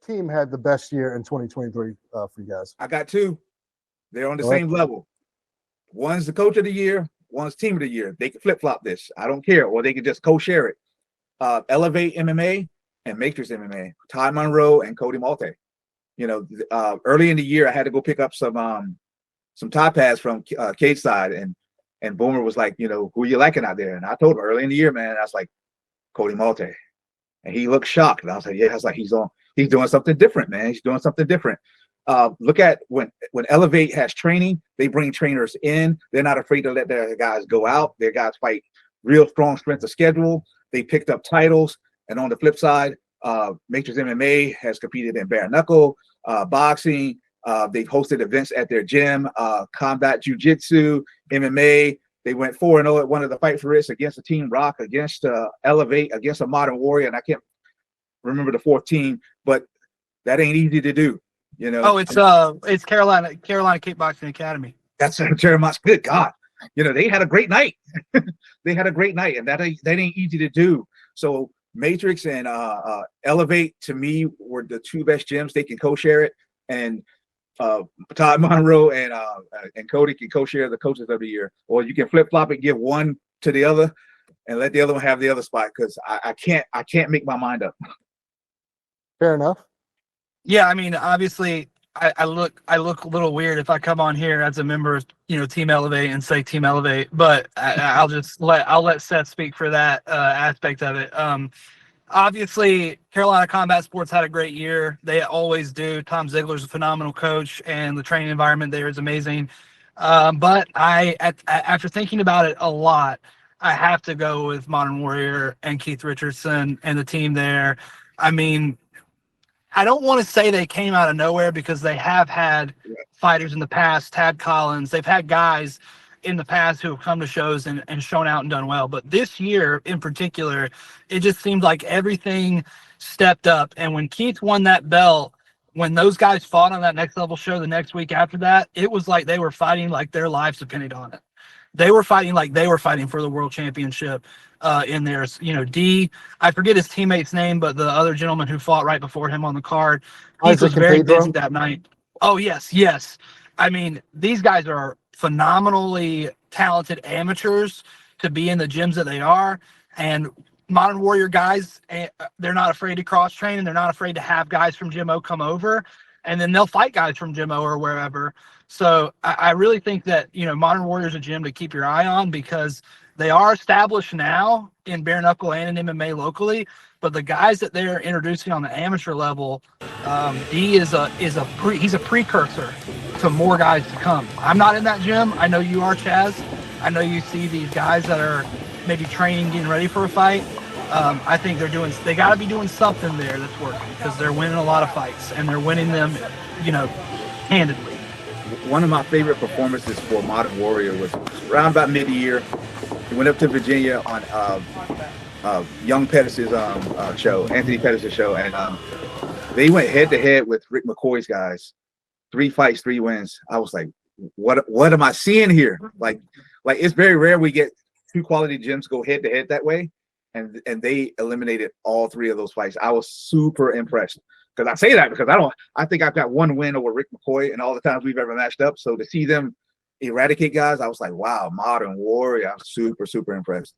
team had the best year in 2023 for you guys? I got two. They're on the same level. One's the coach of the year, one's team of the year. They can flip-flop this. I don't care. Or they can just co-share it. Elevate MMA and Matrix MMA. Todd Monroe and Cody Malte. You know, early in the year, I had to go pick up some top pads from Cage Side, and Boomer was like, you know, who you liking out there? And I told him early in the year, man, I was like, Cody Malte. And he looked shocked. And I was like, yeah, I was like, he's doing something different, man. He's doing something different. Look at when Elevate has training, they bring trainers in. They're not afraid to let their guys go out. Their guys fight real strong strength of schedule. They picked up titles. And on the flip side, Matrix MMA has competed in bare knuckle, boxing. They've hosted events at their gym, combat jiu-jitsu, MMA. They went 4-0 at one of the Fight for It against a Team Rock, against Elevate, against a Modern Warrior, and I can't remember the fourth team, but that ain't easy to do, you know. Oh, it's Carolina Kickboxing Academy. That's Jeremiah's. Good God, you know, they had a great night. They had a great night, and that ain't easy to do. So Matrix and Elevate, to me, were the two best gyms. They can co-share it, and Todd Monroe and Cody can co-share the coaches of the year, or you can flip-flop and give one to the other and let the other one have the other spot, because I can't make my mind up. Fair enough. Yeah, I mean, obviously, I look a little weird if I come on here as a member of, you know, Team Elevate and say Team Elevate, but I'll let Seth speak for that aspect of it. Obviously, Carolina Combat Sports had a great year. They always do. Tom Ziegler's a phenomenal coach, and the training environment there is amazing. But after thinking about it a lot, I have to go with Modern Warrior and Keith Richardson and the team there. I mean, I don't want to say they came out of nowhere, because they have had fighters in the past, Tad Collins. They've had guys in the past who have come to shows and shown out and done well. But this year in particular, it just seemed like everything stepped up. And when Keith won that belt, when those guys fought on that next level show the next week after that, it was like they were fighting like their lives depended on it. They were fighting like they were fighting for the world championship in there. You know, I forget his teammate's name, but the other gentleman who fought right before him on the card, he was very busy that night. Oh, yes. I mean, these guys are phenomenally talented amateurs to be in the gyms that they are. And Modern Warrior guys, they're not afraid to cross-train, and they're not afraid to have guys from Gym O come over, and then they'll fight guys from Gym O or wherever. So I really think that, you know, Modern Warrior is a gym to keep your eye on, because they are established now in bare knuckle and in MMA locally, but the guys that they're introducing on the amateur level, D he's a precursor to more guys to come. I'm not in that gym. I know you are, Chaz. I know you see these guys that are maybe training, getting ready for a fight. I think they got to be doing something there that's working, because they're winning a lot of fights, and they're winning them, you know, handedly. One of my favorite performances for Modern Warrior was around about mid-year. He went up to Virginia on Young Pettis' show, Anthony Pettis' show, and they went head-to-head with Rick McCoy's guys. 3 fights, 3 wins. I was like, what am I seeing here? Like it's very rare we get 2 quality gyms go head-to-head that way, and they eliminated all 3 of those fights. I was super impressed. Because I say that because I think I've got 1 win over Rick McCoy in all the times we've ever matched up. So to see them eradicate guys, I was like, wow, Modern Warrior. I was super, super impressed.